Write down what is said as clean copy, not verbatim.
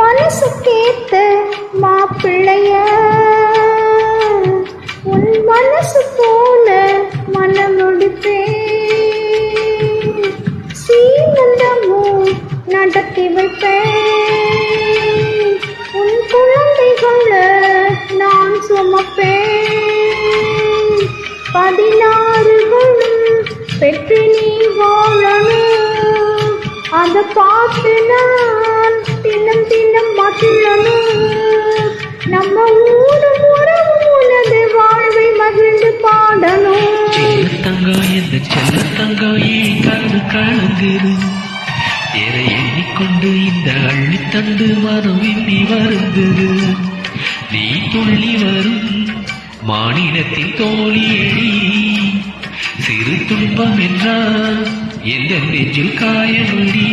மனசுக்கேத்த மாப்பிள்ளைய உன் மனசு போல மனம் முடிப்பேன். சீமந்தமும் நடத்தி வைப்பேன். உன் குழந்தைகளை நான் சுமப்பேன். 16 பெற்று நீ வாழணும். அதை பார்த்து நான் தினம் தினம் மகிழணும். நம்ம ஊரும் உறவும் உனது வாழ்வை மகிழ்ந்து பாடணும். தங்கம் எந்த செல்ல தங்கம் ஏன் கண்ணு கலங்குது? எதை எண்ணிக்கொண்டு இந்த அள்ளித்தண்டு மனம் எண்ணி வருந்தது. நீ துள்ளி வரும் மாநிலத்தின் தோழியடி. சிறு துன்பம் என்றால் எந்த நெஞ்சில் காயமடி.